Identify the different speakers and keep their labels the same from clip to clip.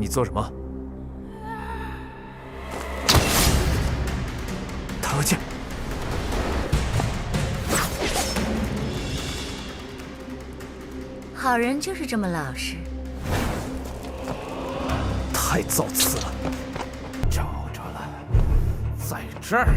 Speaker 1: 你做什么？唐静，
Speaker 2: 好人就是这么老实。
Speaker 1: 太造次了！
Speaker 3: 找着了，在这儿。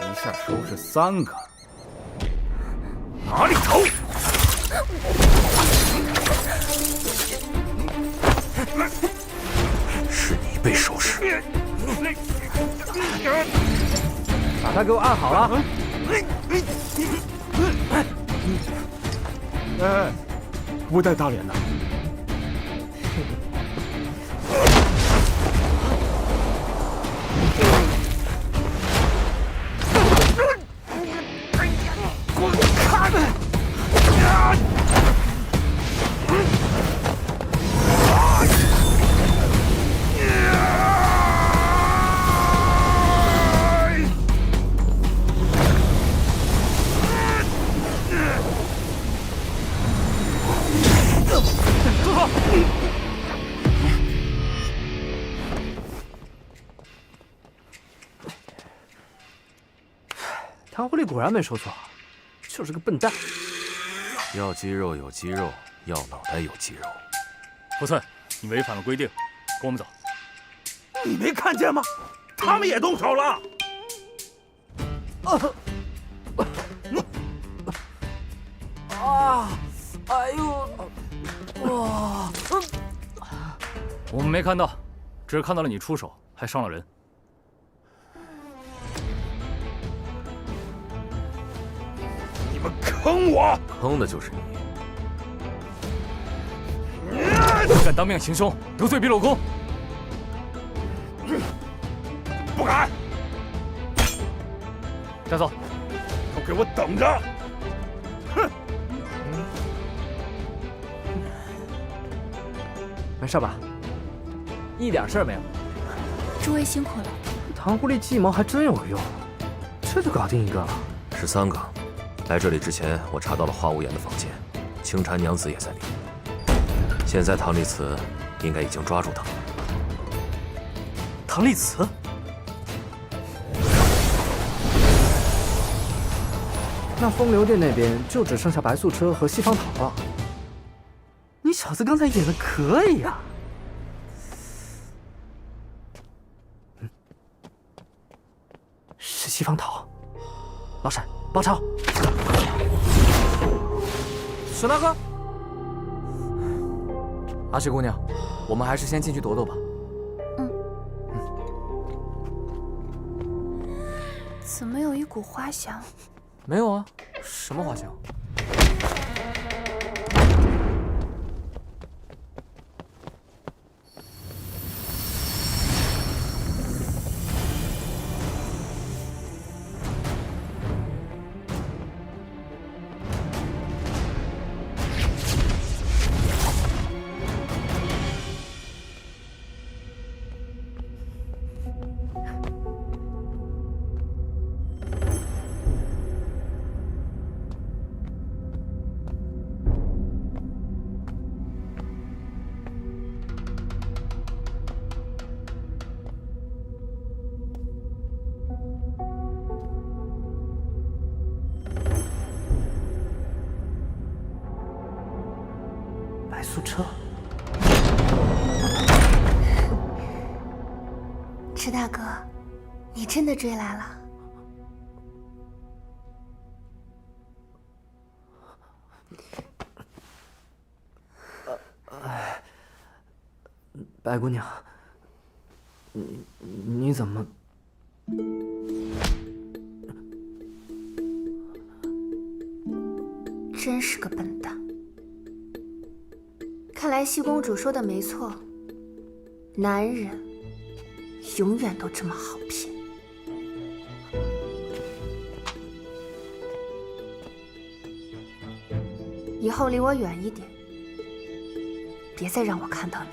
Speaker 3: 一下收拾3个，哪里逃？
Speaker 1: 是你被收拾。
Speaker 4: 把他给我按好了。
Speaker 3: 哎，不带打脸的。滚开！
Speaker 4: 唐狐狸果然没说错，就是个笨蛋。
Speaker 5: 要肌肉有肌肉，要脑袋有肌肉。
Speaker 1: 不寸，你违反了规定，跟我们走。
Speaker 3: 你没看见吗？他们也动手了。
Speaker 4: 哎呦，哇！
Speaker 1: 我们没看到，只是看到了你出手，还伤了人。
Speaker 3: 你们坑我！
Speaker 5: 坑的就是你。
Speaker 1: 敢当面行凶，得罪比鲁公。
Speaker 3: 不敢！
Speaker 1: 带走。
Speaker 3: 都给我等着！哼！
Speaker 4: 没事吧？一点事儿没有。
Speaker 6: 诸位辛苦了。
Speaker 4: 唐狐狸计谋还真有用，这就搞定一个了。
Speaker 5: 13个。来这里之前，我查到了花无言的房间，青蝉娘子也在里面。现在唐丽慈应该已经抓住他了。
Speaker 4: 唐丽慈？那风流殿那边就只剩下白素车和西方桃了。你小子刚才演的可以啊！是西方桃。老沈，包抄。
Speaker 7: 沈大哥，阿雪姑娘，我们还是先进去躲躲吧。
Speaker 6: 怎么有一股花香？
Speaker 7: 没有啊，什么花香？
Speaker 4: 白素彻，
Speaker 6: 池大哥，你真的追来了？
Speaker 4: 白姑娘，你怎么？
Speaker 6: 真是个笨蛋。看来西公主说的没错，男人永远都这么好骗。以后离我远一点，别再让我看到你。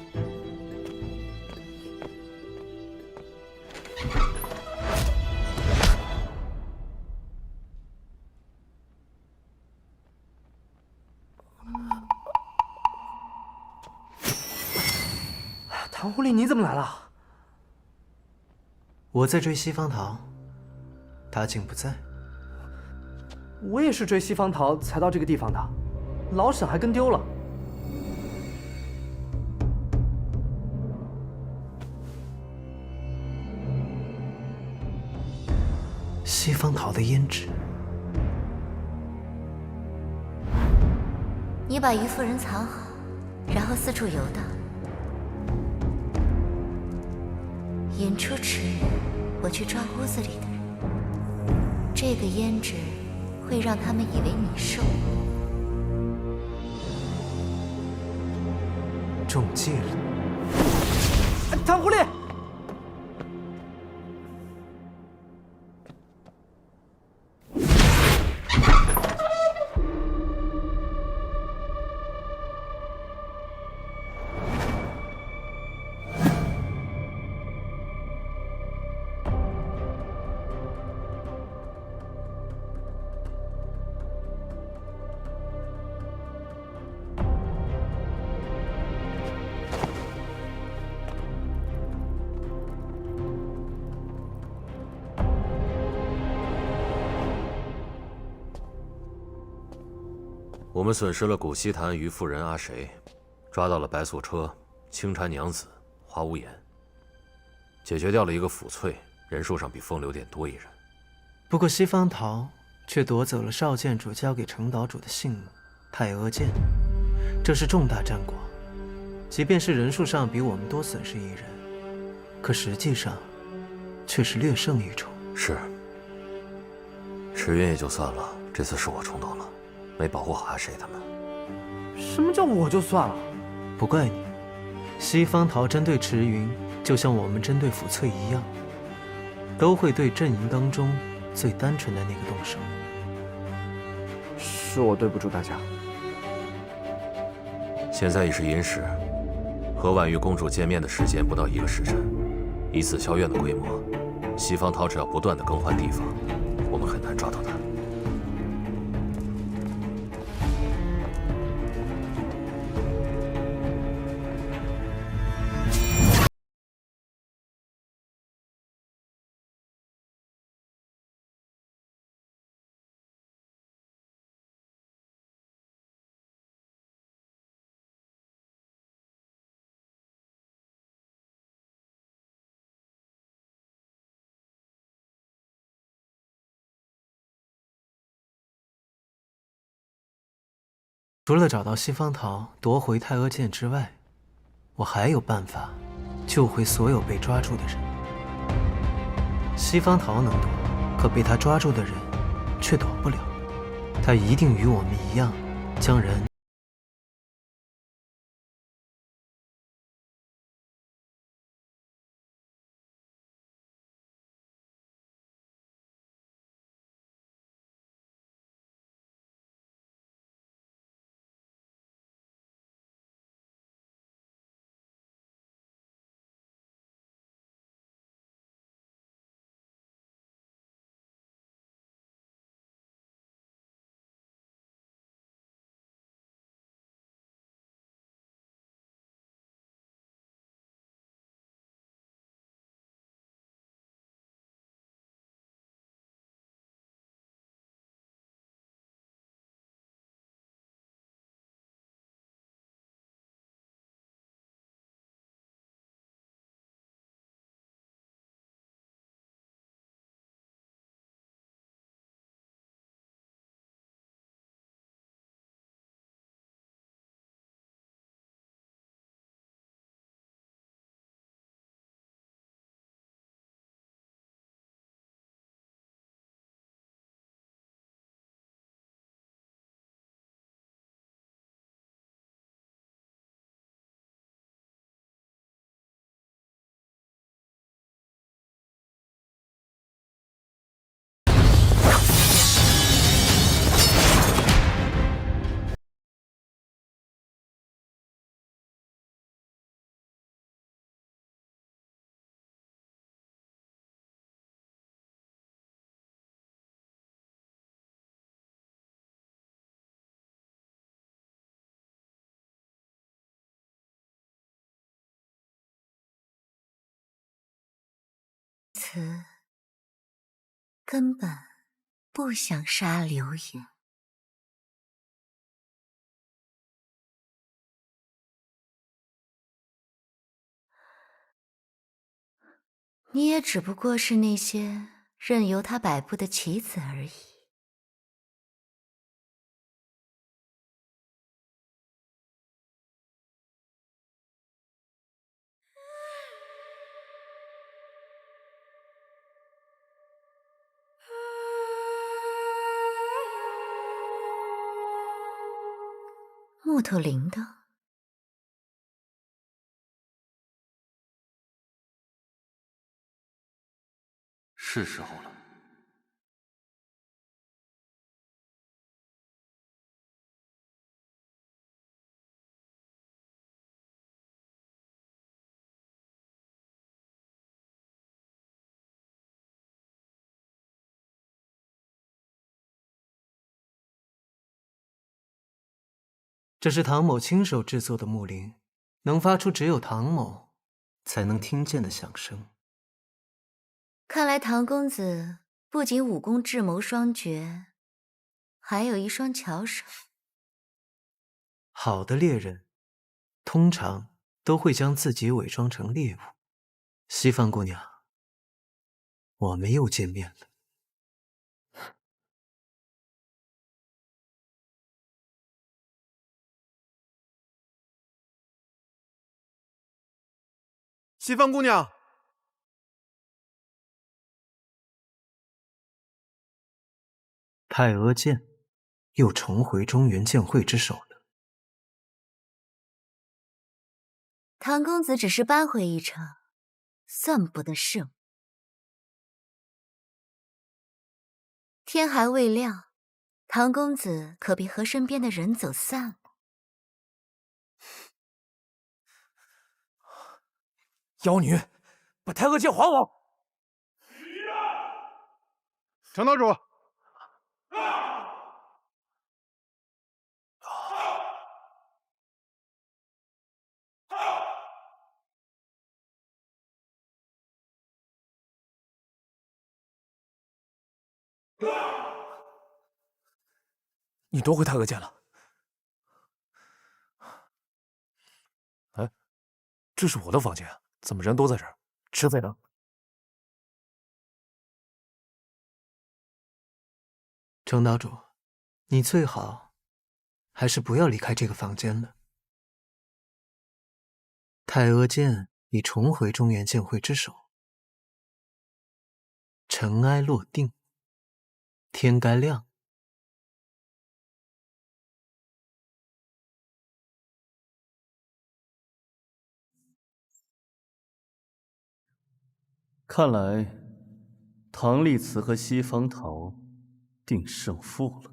Speaker 4: 唐狐狸，你怎么来了？
Speaker 2: 我在追西方桃，他竟不在。
Speaker 4: 我也是追西方桃才到这个地方的，老沈还跟丢了。
Speaker 2: 西方桃的胭脂，
Speaker 8: 你把于夫人藏好，然后四处游荡。引出池人，我去抓屋子里的人。这个胭脂会让他们以为你是我。
Speaker 2: 中计了！
Speaker 4: 唐狐狸，
Speaker 5: 我们损失了古稀坛于夫人阿谁，抓到了白素车、青禅娘子、花无颜，解决掉了一个抚翠，人数上比风流殿多一人。
Speaker 2: 不过西方桃却夺走了少剑主交给程岛主的信物太阿剑，这是重大战果。即便是人数上比我们多损失一人，可实际上却是略胜一筹。
Speaker 5: 是，池云也就算了，这次是我冲动了，没保护好阿谁他们。
Speaker 4: 什么叫我就算了？
Speaker 2: 不怪你，西方桃针对池云，就像我们针对抚翠一样，都会对阵营当中最单纯的那个动手。
Speaker 4: 是我对不住大家。
Speaker 5: 现在已是寅时，和婉玉公主见面的时间不到1个时辰，以紫霄院的规模，西方桃只要不断的更换地方，我们很难抓到她。
Speaker 2: 除了找到西方桃夺回太阿剑之外，我还有办法救回所有被抓住的人。西方桃能躲，可被他抓住的人却躲不了。他一定与我们一样，将人
Speaker 8: 慈根本不想杀流云。你也只不过是那些任由他摆布的棋子而已。木头铃铛。
Speaker 5: 是时候了。
Speaker 2: 这是唐某亲手制作的木铃，能发出只有唐某才能听见的响声。
Speaker 8: 看来唐公子不仅武功智谋双绝，还有一双巧手。
Speaker 2: 好的猎人，通常都会将自己伪装成猎物。西方姑娘，我们又见面了。
Speaker 9: 西方姑娘，
Speaker 2: 太阿剑又重回中原剑会之手了。
Speaker 8: 唐公子只是扳回一城，算不得胜。天还未亮，唐公子可别和身边的人走散了。
Speaker 7: 妖女，把太阿剑还我！
Speaker 9: 程岛主，
Speaker 7: 你夺回太阿剑了？哎，这是我的房间，怎么人都在这儿？吃饭呢？
Speaker 2: 程岛主，你最好还是不要离开这个房间了。太阿剑已重回中原剑会之手，尘埃落定，天该亮。
Speaker 1: 看来，唐丽慈和西方桃定胜负了。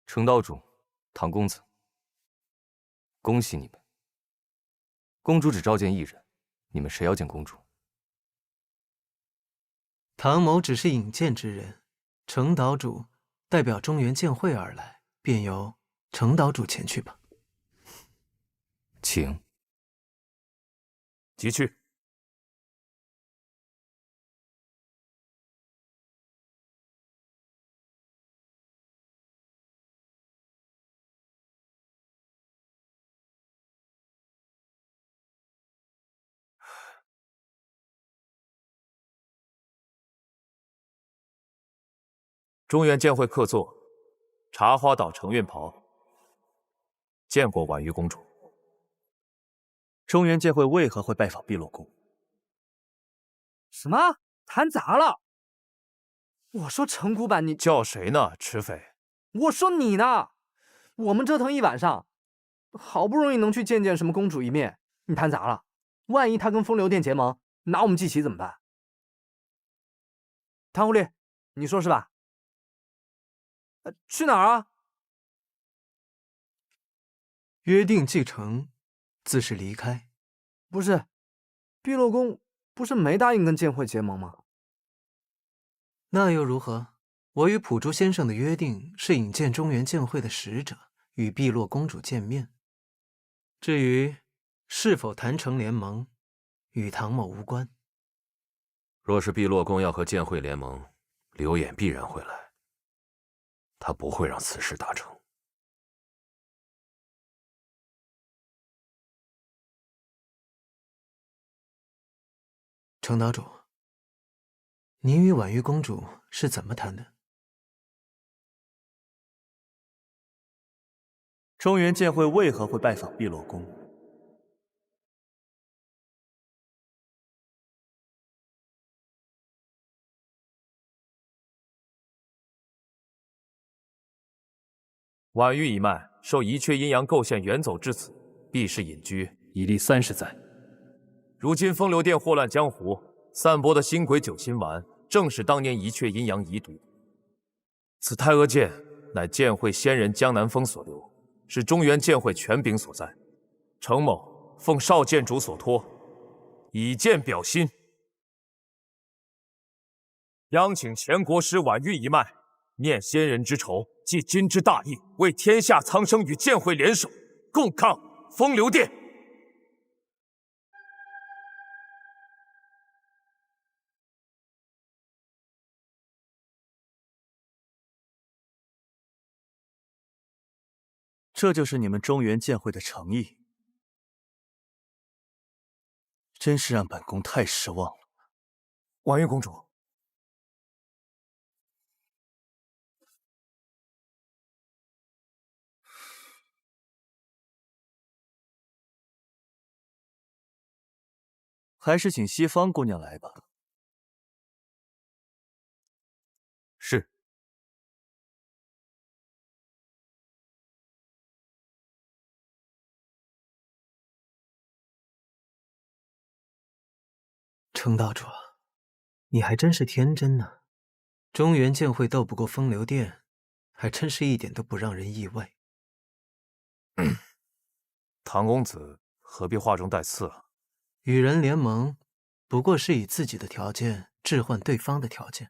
Speaker 10: 程道主，唐公子，恭喜你们。公主只召见一人，你们谁要见公主？
Speaker 2: 唐某只是引荐之人，程岛主代表中原剑会而来，便由程岛主前去吧。
Speaker 10: 请。
Speaker 7: 即去。中原剑会客座，茶花岛程运袍。见过婉玉公主。
Speaker 11: 中原剑会为何会拜访碧落宫？
Speaker 4: 什么？谈砸了？我说程古板，你
Speaker 7: 叫谁呢？赤匪。
Speaker 4: 我说你呢？我们折腾一晚上，好不容易能去见见什么公主一面，你谈砸了？万一他跟风流殿结盟，拿我们祭旗怎么办？谭狐狸，你说是吧？去哪儿啊？
Speaker 2: 约定既成，自是离开。
Speaker 4: 不是，碧落宫不是没答应跟剑会结盟吗？
Speaker 2: 那又如何？我与普珠先生的约定是引荐中原剑会的使者与碧落公主见面。至于是否谈成联盟，与唐某无关。
Speaker 5: 若是碧落公要和剑会联盟，刘演必然会来，他不会让此事达成。
Speaker 2: 程岛主，您与婉玉公主是怎么谈的？
Speaker 11: 中原剑会为何会拜访碧落宫？
Speaker 7: 婉玉一脉受宜阙阴阳构陷远走至此，避世隐居已历30载。如今风流殿祸乱江湖，散播的新鬼九心丸，正是当年宜阙阴阳遗毒。此太阿剑乃剑会仙人江南风所留，是中原剑会权柄所在。程某奉少剑主所托，以剑表心，央请前国师婉玉一脉，念先人之仇，继今之大义，为天下苍生与剑会联手，共抗风流殿。
Speaker 11: 这就是你们中原剑会的诚意，真是让本宫太失望了。
Speaker 7: 婉玉公主，
Speaker 11: 还是请西方姑娘来吧。
Speaker 7: 是。
Speaker 2: 程道主，你还真是天真呢。中原剑会斗不过风流殿，还真是一点都不让人意外。
Speaker 7: 唐公子何必话中带刺啊？
Speaker 2: 与人联盟，不过是以自己的条件置换对方的条件。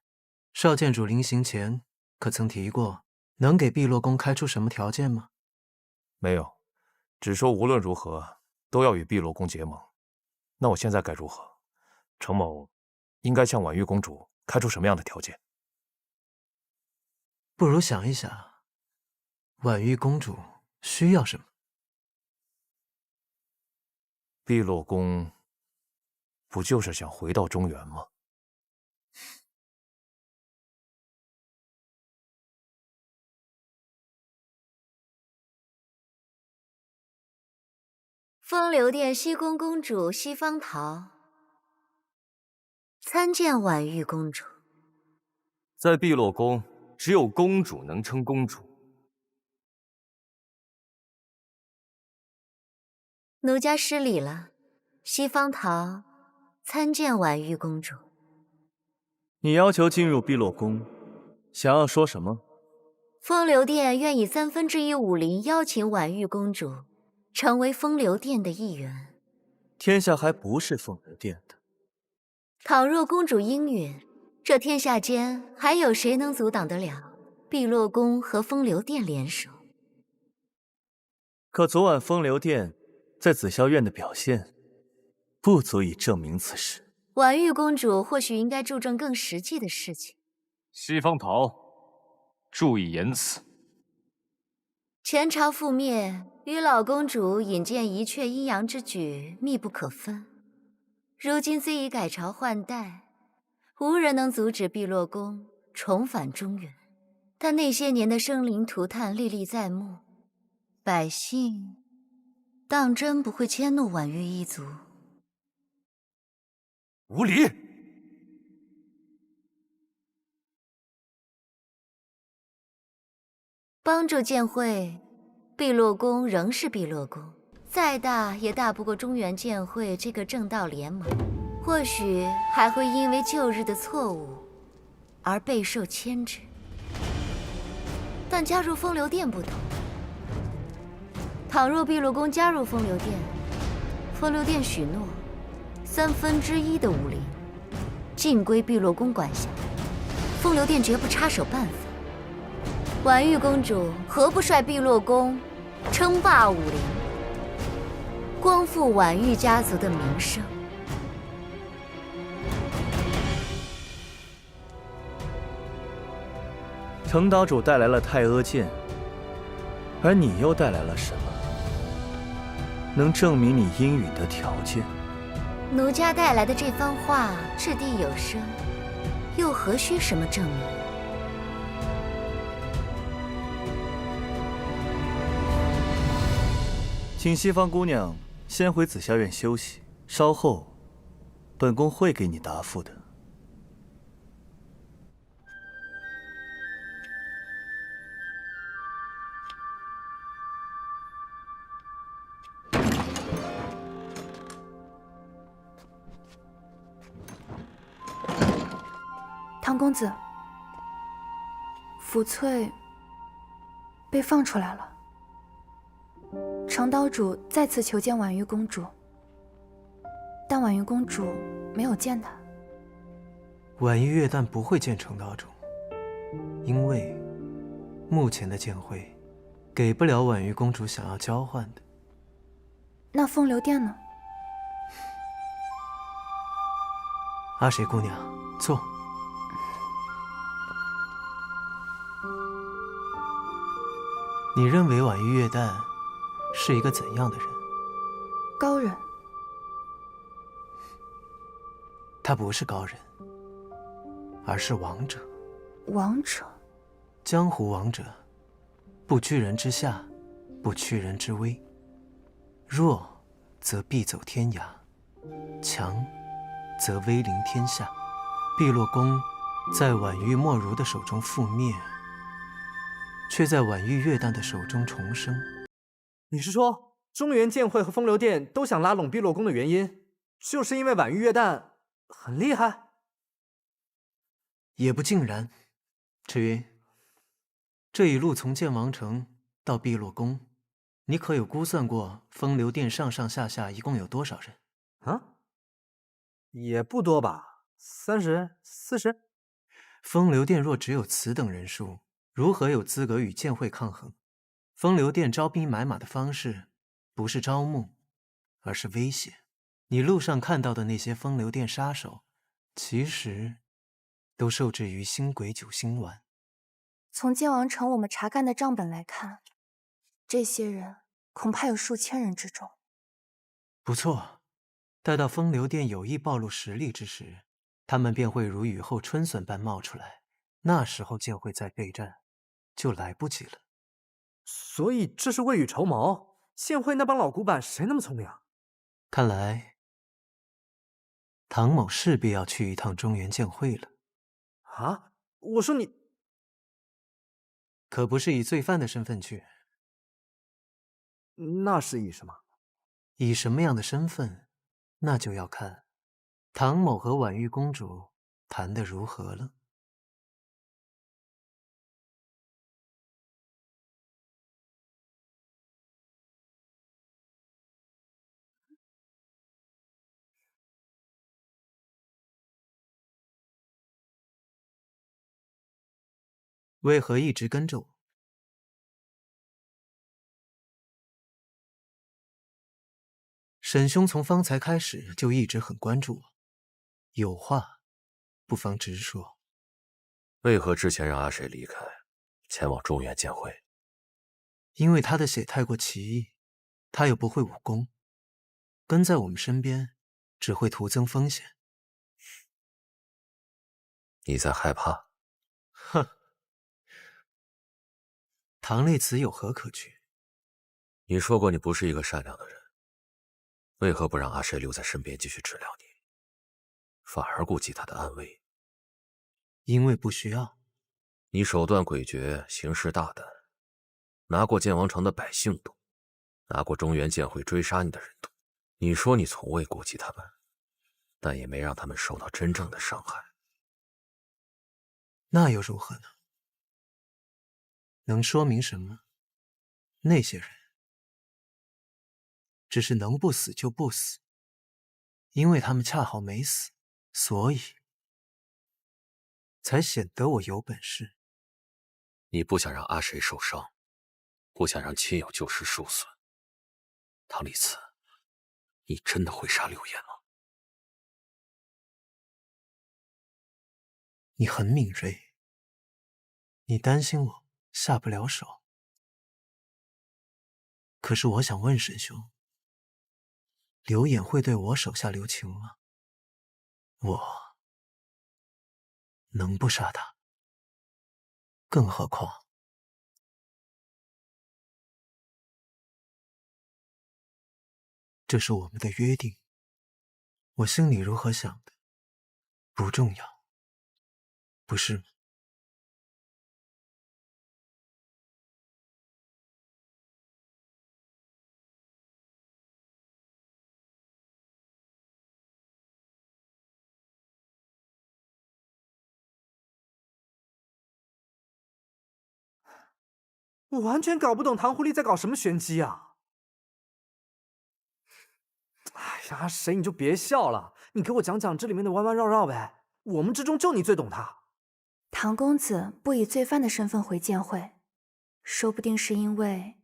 Speaker 2: 少剑主临行前可曾提过，能给碧落宫开出什么条件吗？
Speaker 7: 没有，只说无论如何都要与碧落宫结盟。那我现在该如何？程某应该向婉玉公主开出什么样的条件？
Speaker 2: 不如想一想，婉玉公主需要什么？
Speaker 7: 碧落宫不就是想回到中原吗？
Speaker 8: 风流殿西宫公主西方桃参见婉玉公主。
Speaker 10: 在碧落宫，只有公主能称公主。
Speaker 8: 奴家失礼了，西方桃参见婉玉公主。
Speaker 11: 你要求进入碧落宫，想要说什么？
Speaker 8: 风流殿愿以1/3武林邀请婉玉公主成为风流殿的一员。
Speaker 11: 天下还不是风流殿的。
Speaker 8: 倘若公主应允，这天下间还有谁能阻挡得了碧落宫和风流殿联手？
Speaker 11: 可昨晚风流殿在紫霄院的表现，不足以证明此事。
Speaker 8: 婉玉公主或许应该注重更实际的事情。
Speaker 10: 西方桃，注意言辞。
Speaker 8: 前朝覆灭，与老公主引荐宜阙阴阳之举密不可分。如今虽已改朝换代，无人能阻止碧落宫重返中原，但那些年的生灵涂炭历历在目，百姓当真不会迁怒婉玉一族。
Speaker 7: 无礼！
Speaker 8: 帮助剑会，碧落宫仍是碧落宫，再大也大不过中原剑会这个正道联盟，或许还会因为旧日的错误而备受牵制。但加入风流殿不同，倘若碧落宫加入风流殿，风流殿许诺1/3的武林，尽归碧落宫管辖。风流殿绝不插手半分。婉玉公主何不率碧落宫称霸武林，光复婉玉家族的名声？
Speaker 11: 程岛主带来了太阿剑，而你又带来了什么？能证明你应允的条件？
Speaker 8: 奴家带来的这番话掷地有声，又何须什么证明？
Speaker 11: 请西方姑娘先回紫霄院休息，稍后本宫会给你答复的。
Speaker 6: 唐公子，福翠被放出来了。程岛主再次求见婉玉公主，但婉玉公主没有见他。
Speaker 2: 婉玉月旦不会见程岛主，因为目前的剑会给不了婉玉公主想要交换的。
Speaker 6: 那风流殿呢？
Speaker 2: 阿水姑娘，坐。你认为婉玉月旦是一个怎样的人？
Speaker 6: 高人。
Speaker 2: 他不是高人，而是王者。
Speaker 6: 王者？
Speaker 2: 江湖王者，不居人之下，不屈人之威。弱则必走天涯，强则威临天下。碧落宫在婉玉莫如的手中覆灭，却在婉玉月旦的手中重生。
Speaker 4: 你是说，中原剑会和风流殿都想拉拢碧落宫的原因，就是因为婉玉月旦很厉害？
Speaker 2: 也不尽然。赤云，这一路从剑王城到碧落宫，你可有估算过风流殿上上下下一共有多少人？
Speaker 4: 啊？也不多吧，30、40。
Speaker 2: 风流殿若只有此等人数，如何有资格与剑会抗衡？风流殿招兵买马的方式，不是招募，而是威胁。你路上看到的那些风流殿杀手，其实都受制于星鬼九星丸。
Speaker 6: 从剑王城我们查看的账本来看，这些人恐怕有数千人之众。
Speaker 2: 不错，待到风流殿有意暴露实力之时，他们便会如雨后春笋般冒出来，那时候剑会再备战，就来不及了。
Speaker 4: 所以这是未雨绸缪？剑会那帮老古板谁那么聪明啊？
Speaker 2: 看来唐某势必要去一趟中原剑会了。
Speaker 4: 啊？我说你
Speaker 2: 可不是以罪犯的身份去。
Speaker 4: 那是以什么？
Speaker 2: 以什么样的身份，那就要看唐某和婉玉公主谈得如何了。为何一直跟着我？沈兄从方才开始就一直很关注我，有话不妨直说。
Speaker 5: 为何之前让阿水离开，前往中原剑会？
Speaker 2: 因为他的血太过奇异，他又不会武功，跟在我们身边只会徒增风险。
Speaker 5: 你在害怕？
Speaker 2: 哼，唐烈子有何可惧？
Speaker 5: 你说过你不是一个善良的人，为何不让阿水留在身边继续治疗你，反而顾及他的安危？
Speaker 2: 因为不需要。
Speaker 5: 你手段诡谲，行事大胆，拿过剑王城的百姓多，拿过中原剑会追杀你的人多。你说你从未顾及他们，但也没让他们受到真正的伤害。
Speaker 2: 那又如何呢？能说明什么？那些人只是能不死就不死，因为他们恰好没死，所以才显得我有本事。
Speaker 5: 你不想让阿谁受伤，不想让亲友旧时受损。唐丽慈，你真的会杀柳岩吗？
Speaker 2: 你很敏锐，你担心我下不了手。可是我想问沈兄，柳眼会对我手下留情吗？我能不杀他？更何况，这是我们的约定。我心里如何想的，不重要，不是吗？
Speaker 4: 我完全搞不懂唐狐狸在搞什么玄机啊！哎呀，谁你就别笑了，你给我讲讲这里面的弯弯绕绕呗。我们之中就你最懂他。
Speaker 6: 唐公子不以罪犯的身份回剑会，说不定是因为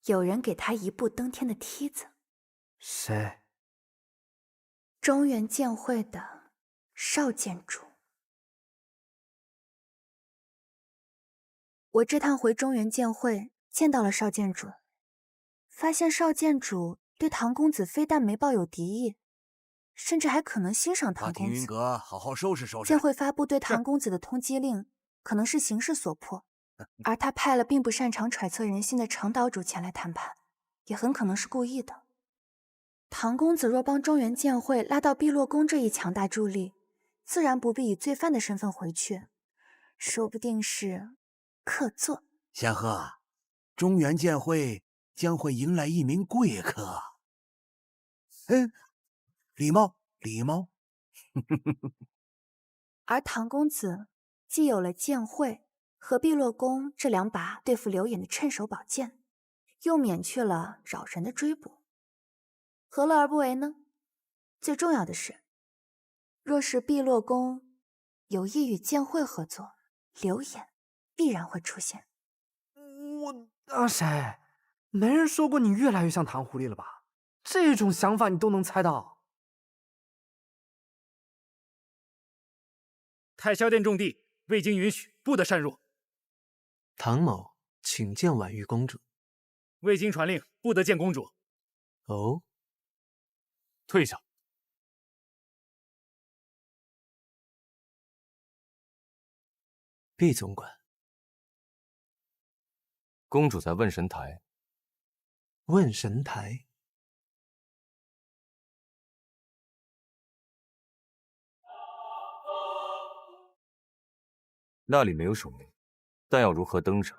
Speaker 6: 有人给他一步登天的梯子。
Speaker 4: 谁？
Speaker 6: 中原剑会的少剑主。我这趟回中原剑会，见到了少剑主，发现少剑主对唐公子非但没抱有敌意，甚至还可能欣赏唐
Speaker 3: 把
Speaker 6: 公子。
Speaker 3: 凌云阁好好收拾收拾。
Speaker 6: 剑会发布对唐公子的通缉令，可能是形势所迫，而他派了并不擅长揣测人心的程岛主前来谈判，也很可能是故意的。唐公子若帮中原剑会拉到碧落宫这一强大助力，自然不必以罪犯的身份回去，说不定是客座。
Speaker 3: 仙鹤，中原剑会将会迎来一名贵客。礼貌礼貌。
Speaker 6: 而唐公子既有了剑会和碧落宫这两把对付柳眼的趁手宝剑，又免去了扰人的追捕，何乐而不为呢？最重要的是，若是碧落宫有意与剑会合作，柳眼必然会出现。
Speaker 4: 阿谁，没人说过你越来越像唐狐狸了吧？这种想法你都能猜到。
Speaker 9: 太霄殿重地，未经允许，不得擅入。
Speaker 2: 唐某请见婉玉公主。
Speaker 9: 未经传令，不得见公主。
Speaker 2: 哦，
Speaker 10: 退下。
Speaker 2: 毕总管，
Speaker 10: 公主在问神台。
Speaker 2: 问神台？
Speaker 10: 那里没有守门，但要如何登上，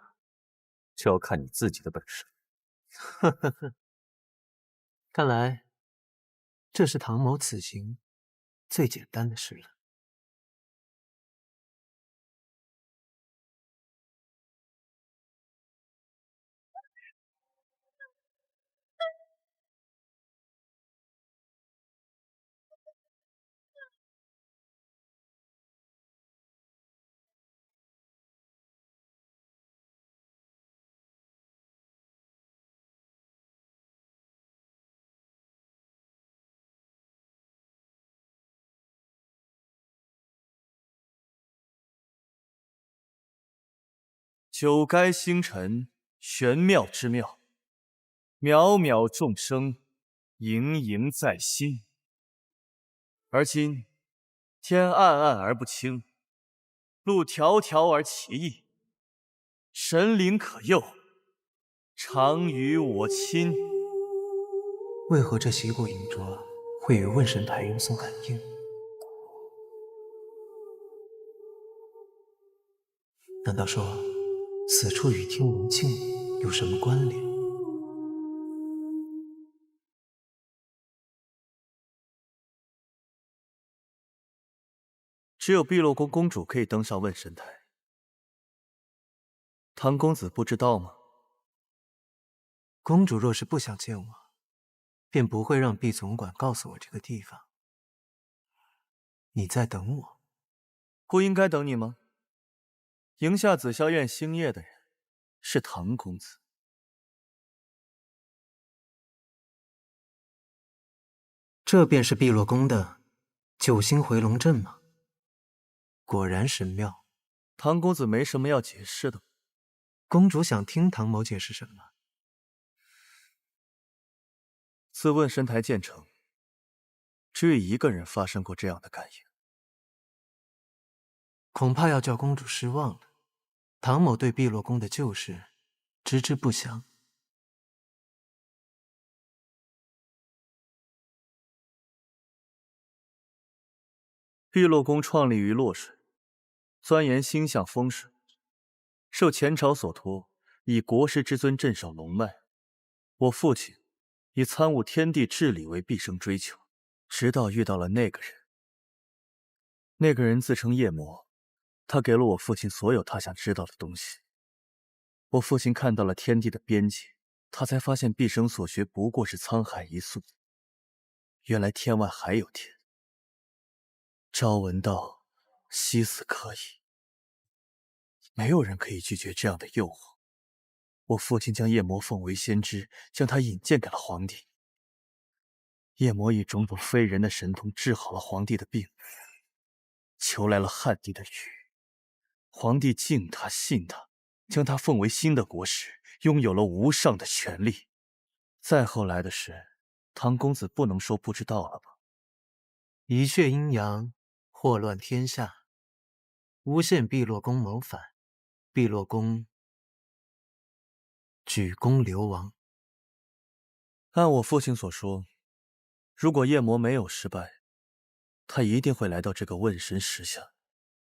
Speaker 10: 就要看你自己的本事。
Speaker 2: 呵呵呵，看来这是唐某此行最简单的事了。
Speaker 1: 九该星辰，玄妙之妙，渺渺众生，盈盈在心。而今天暗暗而不清，路迢迢而奇异，神灵可佑，常与我亲。
Speaker 2: 为何这袭鼓银镯会与问神台有所感应？难道说此处与听闻庆有什么关联？
Speaker 1: 只有碧落宫公主可以登上问神台，唐公子不知道吗？
Speaker 2: 公主若是不想见我，便不会让毕总管告诉我这个地方。你在等我？
Speaker 1: 不应该等你吗？赢下紫霄院星夜的人是唐公子。
Speaker 2: 这便是碧落宫的九星回龙阵吗？果然神妙。
Speaker 1: 唐公子没什么要解释的。
Speaker 2: 公主想听唐某解释什么？
Speaker 1: 自问神台建成，只有一个人发生过这样的感应。
Speaker 2: 恐怕要叫公主失望了。唐某对碧落宫的旧事知之不详。
Speaker 1: 碧落宫创立于洛水，钻研星象风水，受前朝所托，以国师之尊镇守龙脉。我父亲以参悟天地治理为毕生追求，直到遇到了那个人。那个人自称夜魔，他给了我父亲所有他想知道的东西。我父亲看到了天地的边界，他才发现毕生所学不过是沧海一粟。原来天外还有天。朝闻道，夕死可以。没有人可以拒绝这样的诱惑。我父亲将夜魔奉为先知，将他引荐给了皇帝。夜魔以种种非人的神通治好了皇帝的病，求来了旱地的雨。皇帝敬他信他，将他奉为新的国师，拥有了无上的权力。再后来的事，唐公子不能说不知道了吧？
Speaker 2: 一血阴阳，祸乱天下，诬陷碧落宫谋反，碧落宫举宫流亡。
Speaker 1: 按我父亲所说，如果夜魔没有失败，他一定会来到这个问神石下，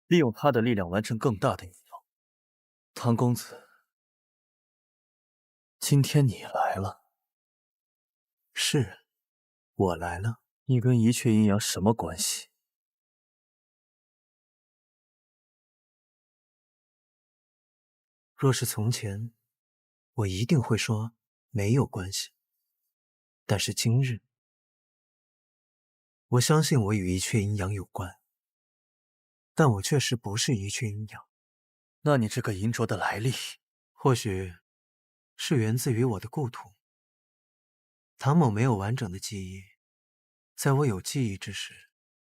Speaker 1: 利用他的力量完成更大的阴谋。唐公子，今天你来了。
Speaker 2: 是，我来了。
Speaker 1: 你跟一阙阴阳什么关系？
Speaker 2: 若是从前，我一定会说没有关系。但是今日，我相信我与一阙阴阳有关，但我确实不是一阙阴阳。
Speaker 1: 那你这个银镯的来历，
Speaker 2: 或许是源自于我的故土。唐某没有完整的记忆，在我有记忆之时，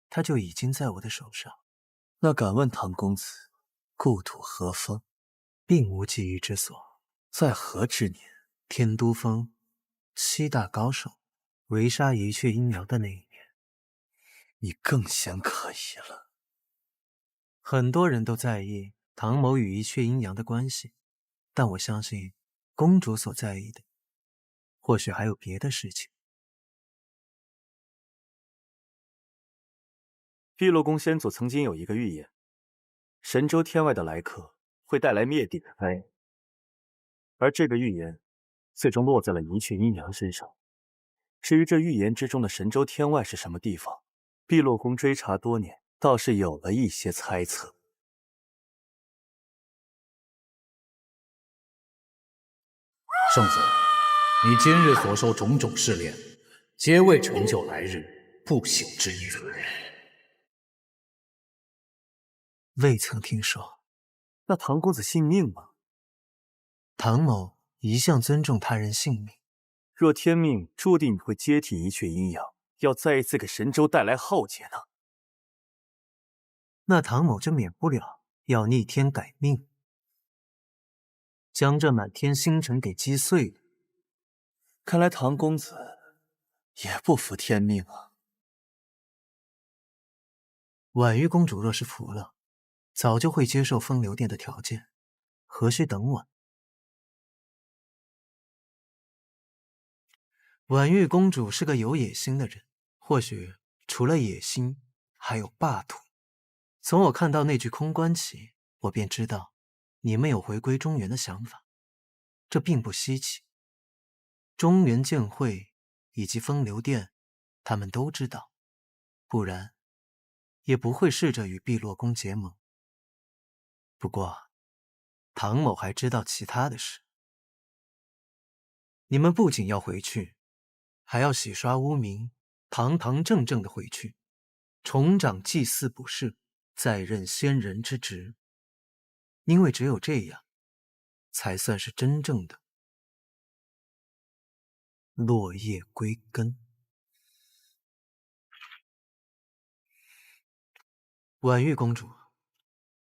Speaker 2: 它就已经在我的手上。
Speaker 1: 那敢问唐公子，故土何方？
Speaker 2: 并无记忆之所。
Speaker 1: 在何之年？
Speaker 2: 天都峰7大高手围杀一阙阴阳的那一年。
Speaker 1: 你更显可疑了。
Speaker 2: 很多人都在意唐某与一阙阴阳的关系，但我相信公主所在意的，或许还有别的事情。
Speaker 1: 碧落宫先祖曾经有一个预言，神州天外的来客会带来灭顶的灾难，而这个预言最终落在了一阙阴阳身上。至于这预言之中的神州天外是什么地方，碧落宫追查多年，倒是有了一些猜测。
Speaker 3: 圣子，你今日所受种种试炼，皆为成就来日不朽之业。
Speaker 2: 未曾听说。
Speaker 1: 那唐公子信命吗？
Speaker 2: 唐某一向尊重他人性命。
Speaker 1: 若天命注定你会接替一阙阴阳，要再一次给神州带来浩劫呢？
Speaker 2: 那唐某就免不了要逆天改命，将这满天星辰给击碎了。
Speaker 1: 看来唐公子也不服天命啊。
Speaker 2: 婉玉公主若是服了，早就会接受风流殿的条件，何须等我？婉玉公主是个有野心的人，或许除了野心，还有霸图。从我看到那具空棺起，我便知道你们有回归中原的想法，这并不稀奇。中原剑会以及风流殿，他们都知道，不然也不会试着与碧落宫结盟。不过，唐某还知道其他的事。你们不仅要回去，还要洗刷污名，堂堂正正的回去，重掌祭祀卜筮，再任仙人之职。因为只有这样，才算是真正的落叶归根。婉玉公主，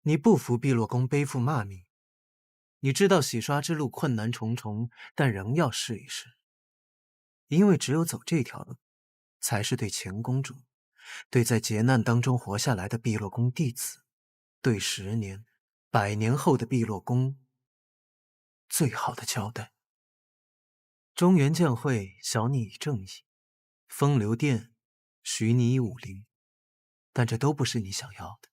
Speaker 2: 你不服碧落宫背负骂名，你知道洗刷之路困难重重，但仍要试一试，因为只有走这条路，才是对前公主，对在劫难当中活下来的碧落宫弟子，对10年、100年后的碧落宫最好的交代。中原剑会晓你以正义，风流殿许你以武林，但这都不是你想要的，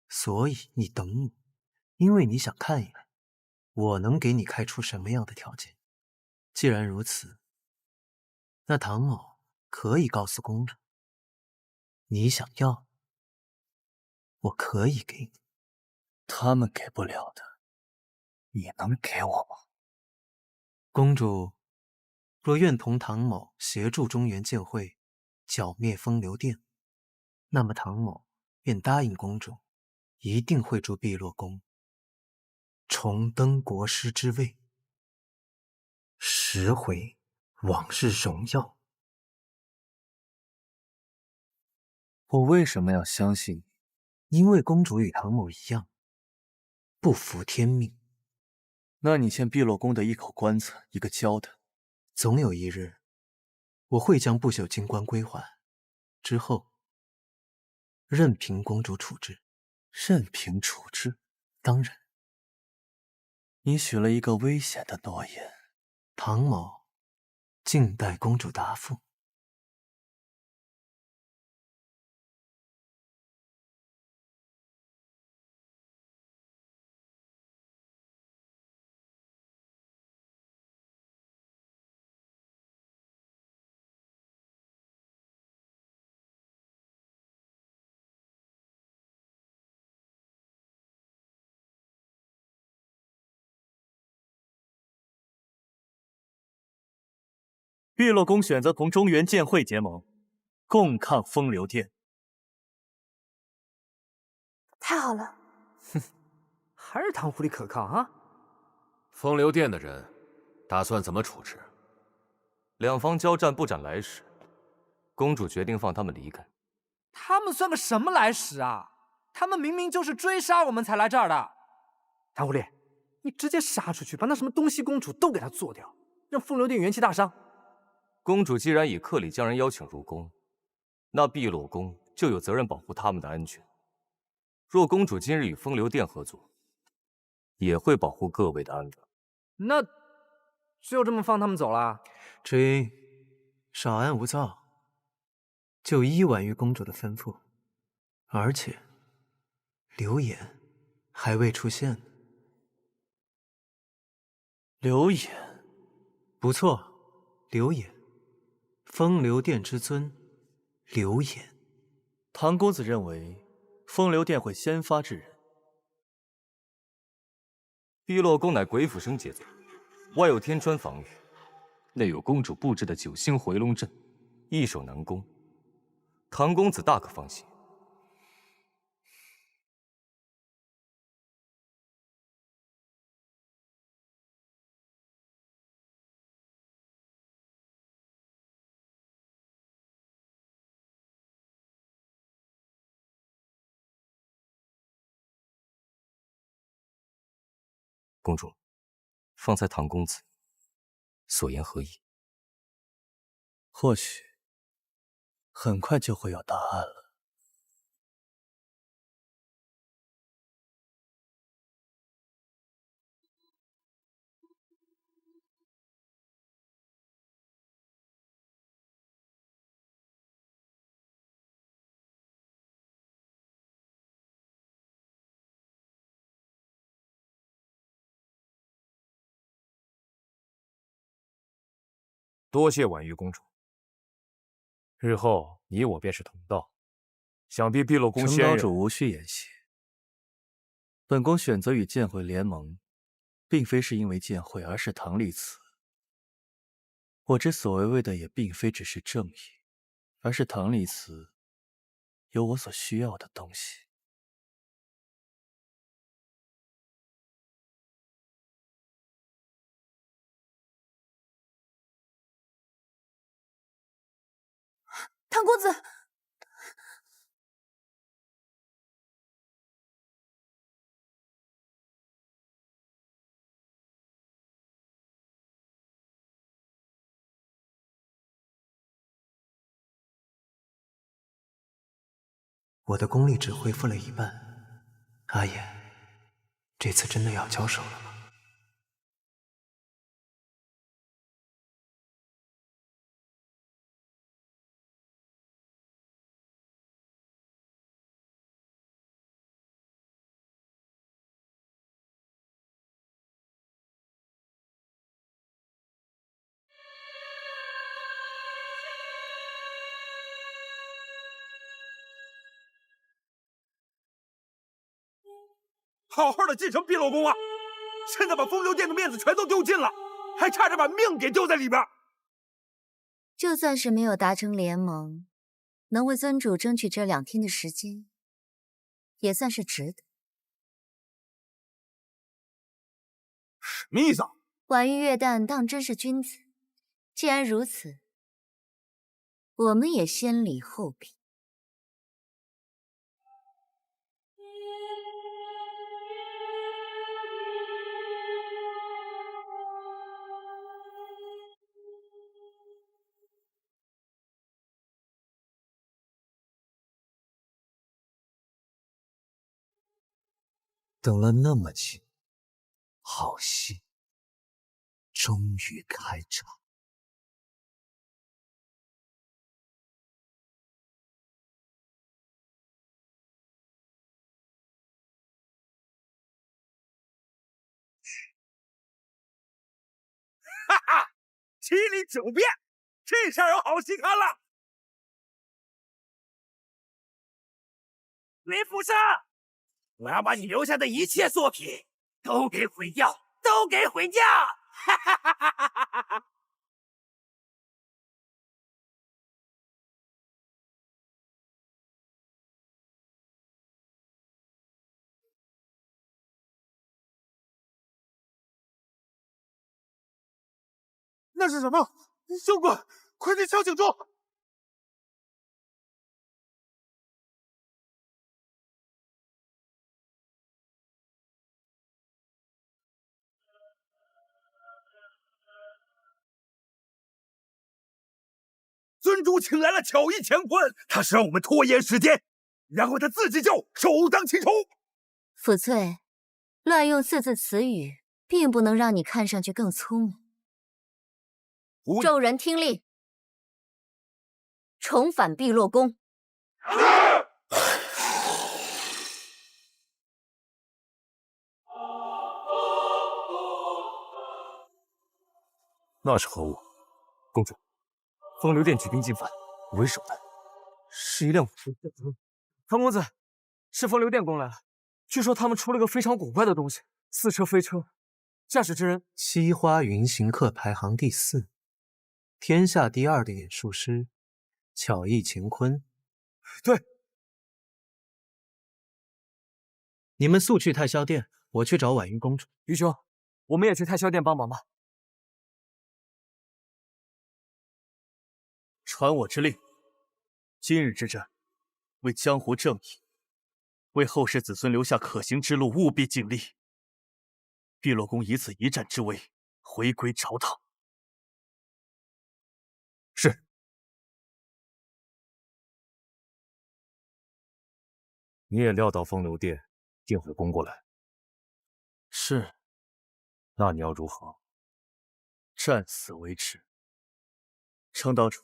Speaker 2: 所以你等我，因为你想看一看我能给你开出什么样的条件。既然如此，那唐某可以告诉公主，你想要，我可以给你。
Speaker 11: 他们给不了的，你能给我吗？
Speaker 2: 公主若愿同唐某协助中原剑会剿灭风流殿，那么唐某便答应公主，一定会助碧落宫重登国师之位，拾回往日荣耀。
Speaker 11: 我为什么要相信你？
Speaker 2: 因为公主与唐某一样，不服天命。
Speaker 11: 那你欠碧落宫的一口棺材一个交代。
Speaker 2: 总有一日，我会将不朽金棺归还，之后任凭公主处置。
Speaker 11: 任凭处置？
Speaker 2: 当然。
Speaker 11: 你许了一个危险的诺言。
Speaker 2: 唐某静待公主答复。
Speaker 11: 碧落宫选择同中原剑会结盟，共抗风流殿。
Speaker 6: 太好了，
Speaker 4: 哼，还是唐狐狸可靠啊！
Speaker 5: 风流殿的人打算怎么处置？
Speaker 10: 两方交战不斩来使，公主决定放他们离开。
Speaker 4: 他们算个什么来使啊？他们明明就是追杀我们才来这儿的。唐狐狸，你直接杀出去，把那什么东西公主都给他做掉，让风流殿元气大伤。
Speaker 10: 公主既然已克里将人邀请入宫，那碧落宫就有责任保护他们的安全。若公主今日与风流殿合作，也会保护各位的安危。
Speaker 4: 那就这么放他们走了？
Speaker 2: 只因少安无躁，就依婉玉公主的吩咐，而且流言还未出现。
Speaker 11: 流言？
Speaker 2: 不错，流言。风流殿之尊，流言。
Speaker 11: 唐公子认为风流殿会先发制人。
Speaker 10: 碧落宫乃鬼府生杰作，外有天川防御，内有公主布置的9星回龙阵，易守难攻。唐公子大可放心。公主，方才唐公子所言何意？
Speaker 11: 或许很快就会有答案了。
Speaker 7: 多谢婉玉公主。日后你我便是同道，想必碧落宫仙人……
Speaker 11: 程岛主无需言谢。本宫选择与剑会联盟，并非是因为剑会，而是唐丽此。我之所为的也并非只是正义，而是藤里慈有我所需要的东西。
Speaker 6: 唐公子，
Speaker 2: 我的功力只恢复了一半，阿言，这次真的要交手了吗？
Speaker 12: 好好的进城碧落宫啊，现在把风流殿的面子全都丢尽了，还差点把命给丢在里边。
Speaker 8: 就算是没有达成联盟，能为尊主争取这2天的时间，也算是值得。
Speaker 12: 什么意思啊？
Speaker 8: 婉玉月旦当真是君子。既然如此，我们也先礼后兵。
Speaker 3: 等了那么久，好戏终于开场。
Speaker 12: 哈哈，七里九变，这下有好戏看了。林福生，我要把你留下的一切作品都给毁掉，都给毁掉！哈哈哈哈哈哈！那是什么？兄贵，快点敲警钟！尊主请来了巧艺乾坤，他是让我们拖延时间，然后他自己就首当其冲。
Speaker 8: 辅翠，乱用4字词语，并不能让你看上去更聪明。众人听令，重返碧落宫。
Speaker 7: 那是何物？公主，风流殿举兵进犯，为首的是一辆武车。
Speaker 4: 唐公子，是风流殿攻来了。据说他们出了个非常古怪的东西，4车飞车，驾驶之人
Speaker 2: 西花云行客排行第4，天下第2的演术师，巧艺乾坤。
Speaker 4: 对，
Speaker 2: 你们速去太霄殿，我去找婉玉公主。
Speaker 4: 于兄，我们也去太霄殿帮忙吧。
Speaker 11: 传我之令，今日之战，为江湖正义，为后世子孙留下可行之路，务必尽力。碧落宫以此一战之威，回归朝堂。
Speaker 7: 是。你也料到风流殿定会攻过来？
Speaker 11: 是。
Speaker 7: 那你要如何？
Speaker 11: 战死为止。程岛主，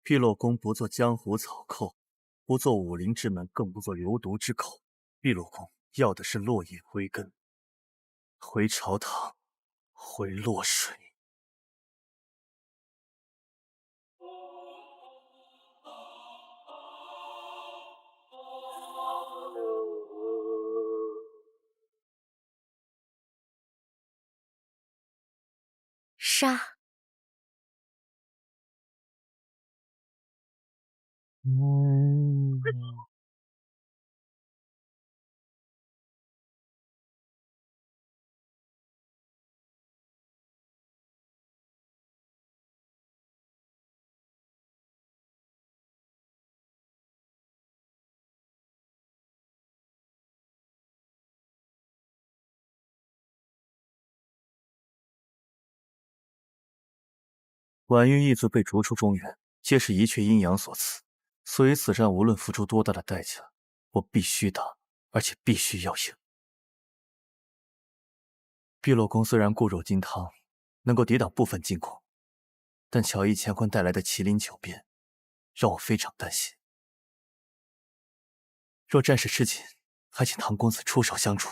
Speaker 11: 碧落宫不做江湖草寇，不做武林之门，更不做流毒之口。碧落宫要的是落叶归根，回朝堂，回洛水。
Speaker 8: 杀！
Speaker 11: 婉玉一族被逐出中原，皆是一阙阴阳所赐，所以此战无论付出多大的代价，我必须打，而且必须要赢。碧落宫虽然固若金汤，能够抵挡部分进攻，但乔义乾坤带来的麒麟九变，让我非常担心。若战事吃紧，还请唐公子出手相助。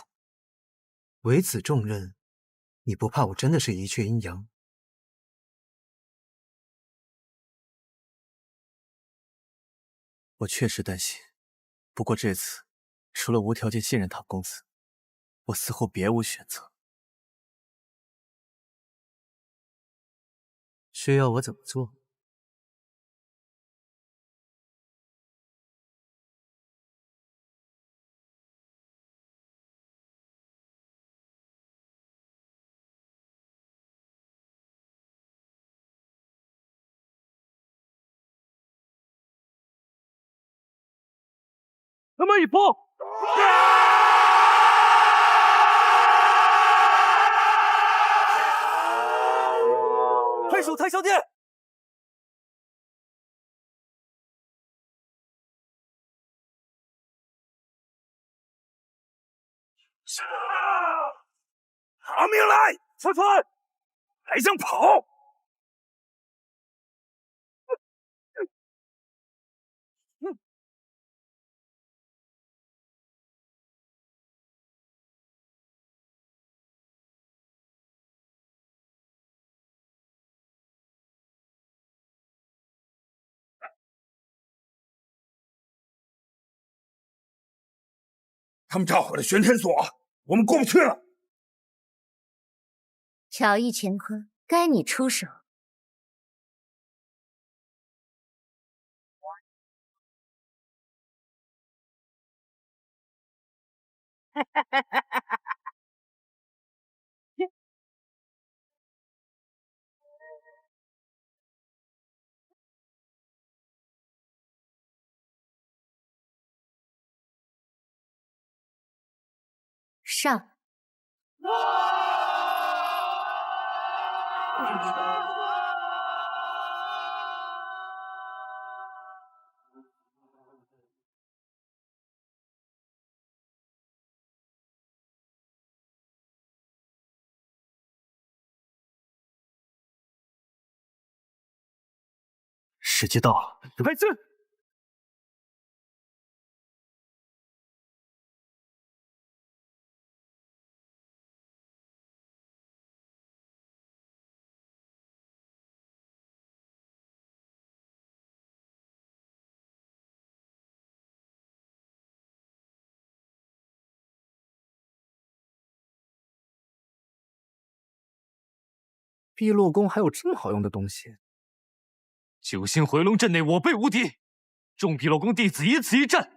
Speaker 2: 为此重任，你不怕我真的是一阙阴阳？
Speaker 11: 我确实担心，不过这次除了无条件信任唐公子，我似乎别无选择。
Speaker 2: 需要我怎么做？
Speaker 12: 他们一波！
Speaker 1: 太守太小殿！
Speaker 12: 拿命来！
Speaker 1: 传传！
Speaker 12: 还想跑？他们炸毁了玄天锁，我们过不去了。
Speaker 8: 乔义乾坤，该你出手。上。
Speaker 11: 时机到了，
Speaker 12: 开始！
Speaker 4: 碧落宫还有这么好用的东西？
Speaker 7: 九星回龙阵内我辈无敌，众碧落宫弟子以此一战，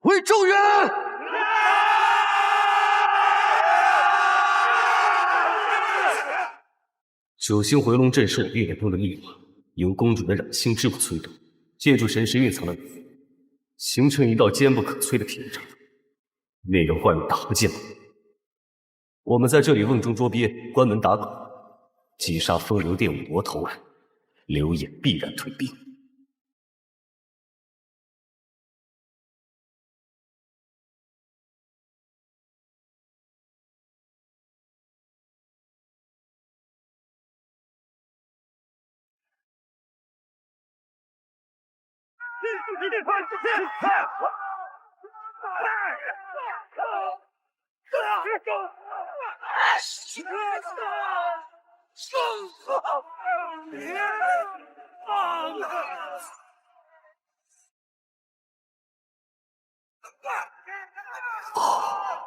Speaker 7: 为中原！
Speaker 10: 九星回龙阵是我烈焰中的秘法，由公主的染星之火催动，借助神识蕴藏的能力，形成一道坚不可摧的屏障，内有外物打不进来。我们在这里瓮中捉鳖，关门打狗，击杀风流殿武魔头儿，流眼必然退兵。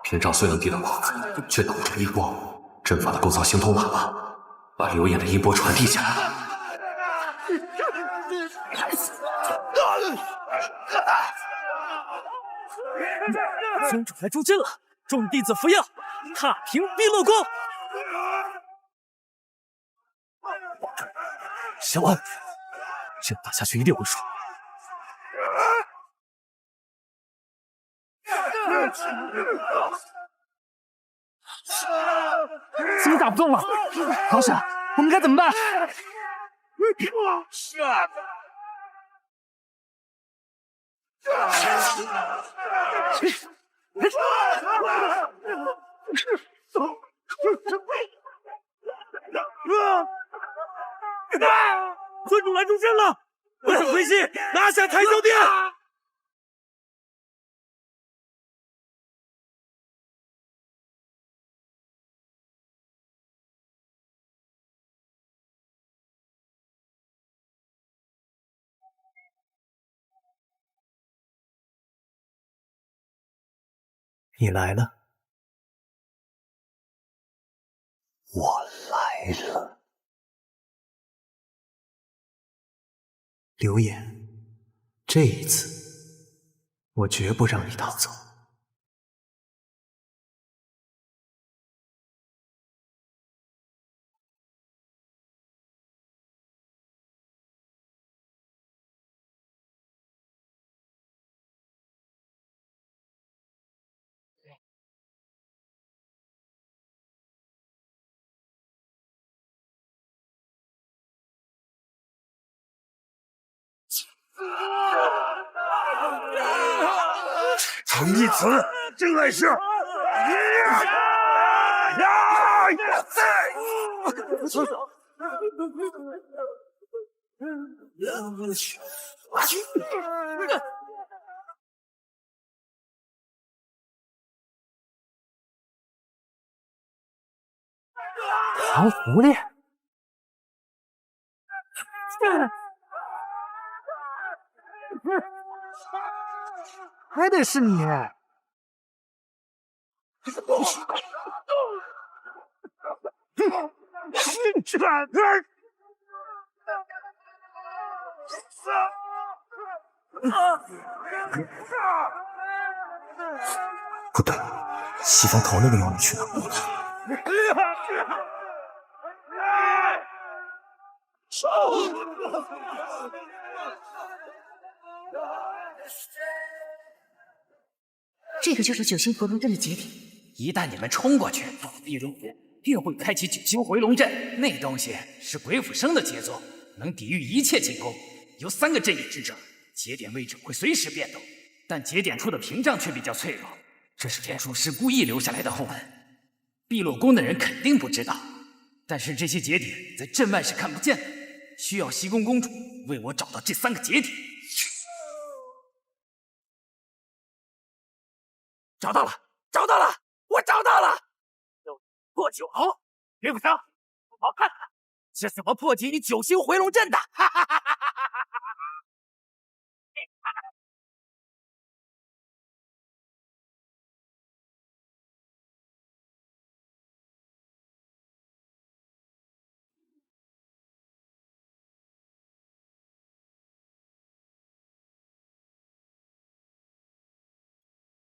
Speaker 5: 屏障虽能抵挡狂风，却挡不住音波。阵法的构造形同瓦瓦，把流眼的音波传递下来。
Speaker 1: 宗主来助阵了，众弟子服药，踏平碧落宫。小安，这打下去一定会输。
Speaker 4: 怎么打不动了？老沈，我们该怎么办？
Speaker 12: 尊主来助阵了！我等回信，拿下台教殿。
Speaker 2: 你来了，
Speaker 11: 我来了。
Speaker 2: 流言，这一次，我绝不让你逃走。
Speaker 12: 诚意词，真爱是。
Speaker 4: 唐狐狸，还得是你。
Speaker 11: 不对，西方桃那个妖女去哪？
Speaker 13: 这个就是九星回龙阵的节点，
Speaker 12: 一旦你们冲过去，碧龙定会开启九星回龙阵。那东西是鬼斧生的杰作，能抵御一切进攻。有3个阵眼之者，节点位置会随时变动，但节点处的屏障却比较脆弱。这是天术师故意留下来的后门，碧落宫的人肯定不知道。但是这些节点在阵外是看不见的，需要西宫公主为我找到这3个节点。找到了，找到了，我找到了！破九豪，别不伤，好看看是怎么破解你九星回龙阵的！哈哈哈哈哈哈！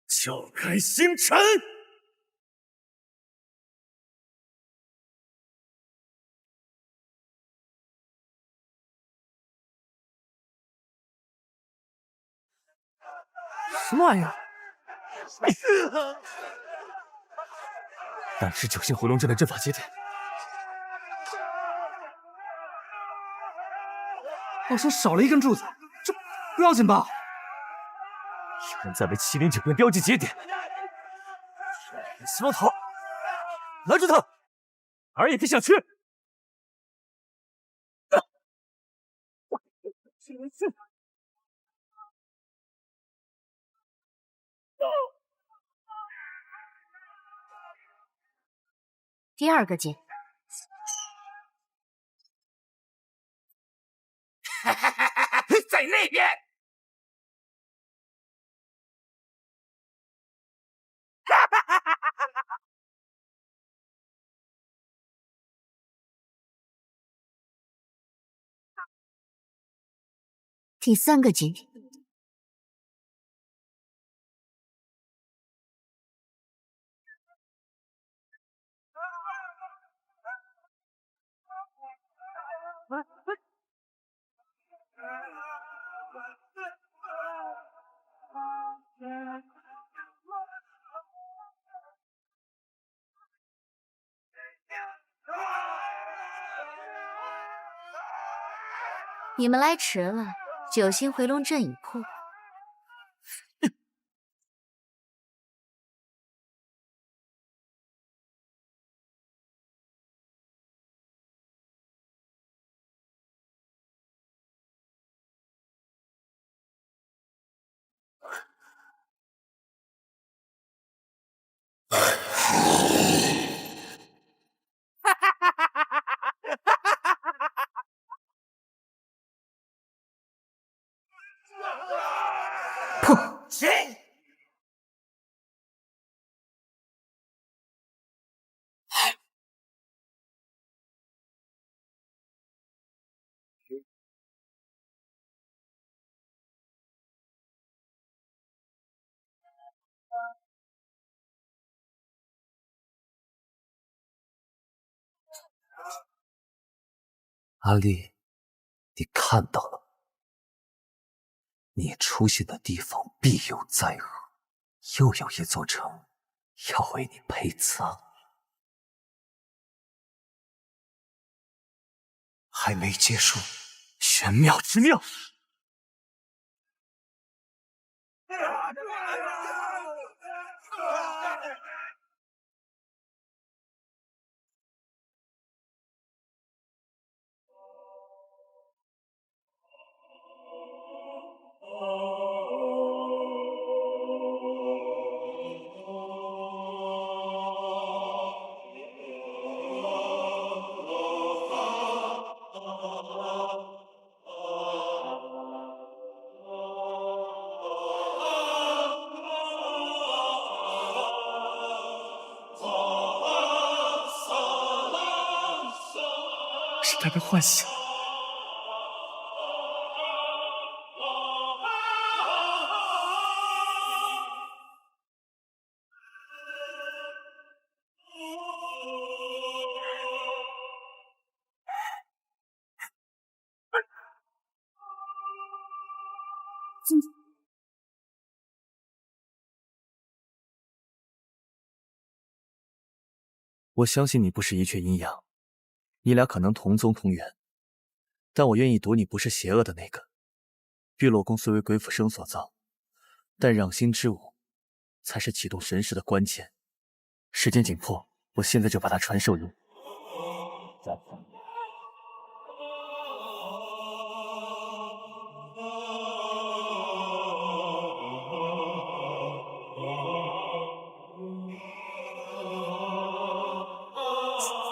Speaker 12: 撬开星辰！
Speaker 4: 什么玩意儿？
Speaker 1: 但是九星回龙阵的阵法节点。
Speaker 4: 好像少了一根柱子，这不要紧吧？
Speaker 1: 有人在为麒麟九变标记节点。西方桃，拦住他！儿也别想去！
Speaker 8: 第2个节点，
Speaker 12: 在那边。
Speaker 8: 第3个节点，你们来迟了，九星回龙阵已破。
Speaker 3: 阿丽，你看到了，你出现的地方必有灾厄，又有一座城要为你陪葬。还没结束，玄妙之妙。
Speaker 11: 是他被唤醒了。我相信你不是一雀阴阳，你俩可能同宗同源，但我愿意赌你不是邪恶的那个。碧落宫虽为鬼斧生所造，但让星之舞才是启动神识的关键。时间紧迫，我现在就把它传授于你。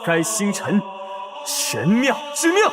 Speaker 11: 该星辰，玄妙之妙。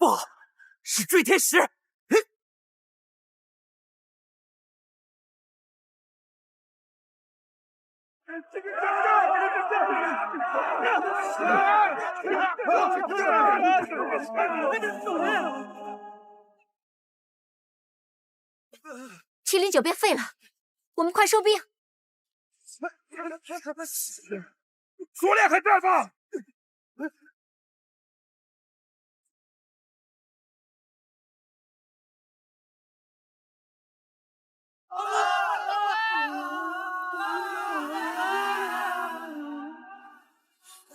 Speaker 11: 不，是坠天石！
Speaker 8: 麒麟九变废了，我们快收兵！
Speaker 14: 锁链还在吗？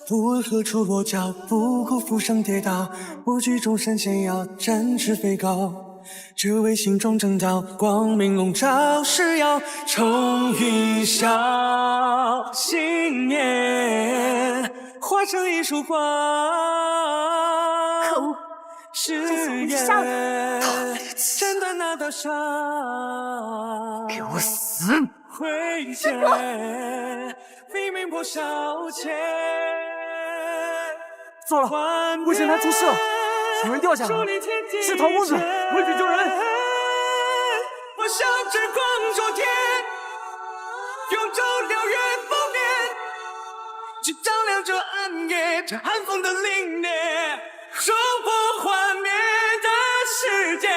Speaker 14: 不问何处落脚，不顾浮生跌倒。我举终身险要，展翅飞高。只为心中正道，光明笼罩，誓要冲云霄。信念化成一束光。
Speaker 6: 可恶！
Speaker 14: 誓言斩断那道伤。
Speaker 4: 给我死！
Speaker 14: 挥剑，黎明破晓前。
Speaker 4: 糟了，魏仙台出事了，有人掉下来了，是陶公子，快去救人！
Speaker 14: 我向之光灼天，永照燎原不灭，去照亮这暗夜，这寒风的凛冽，冲破幻灭的世界。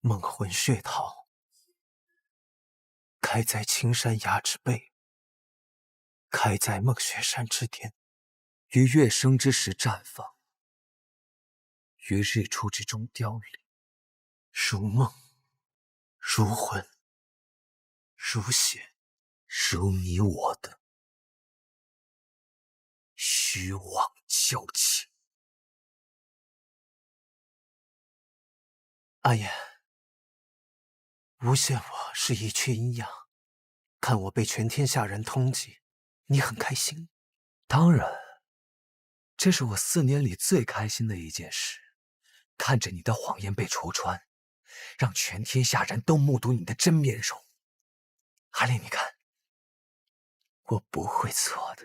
Speaker 2: 梦魂血桃，开在青山崖之背，开在梦雪山之巅，
Speaker 1: 于月升之时绽放，于日出之中凋零，
Speaker 2: 如梦，如魂，如血，
Speaker 1: 如你我的虚妄交情。
Speaker 2: 阿言，诬陷我是一缺阴阳，看我被全天下人通缉，你很开心？
Speaker 1: 当然，这是我4年里最开心的一件事。看着你的谎言被戳穿，让全天下人都目睹你的真面容。阿烈，你看，我不会错的。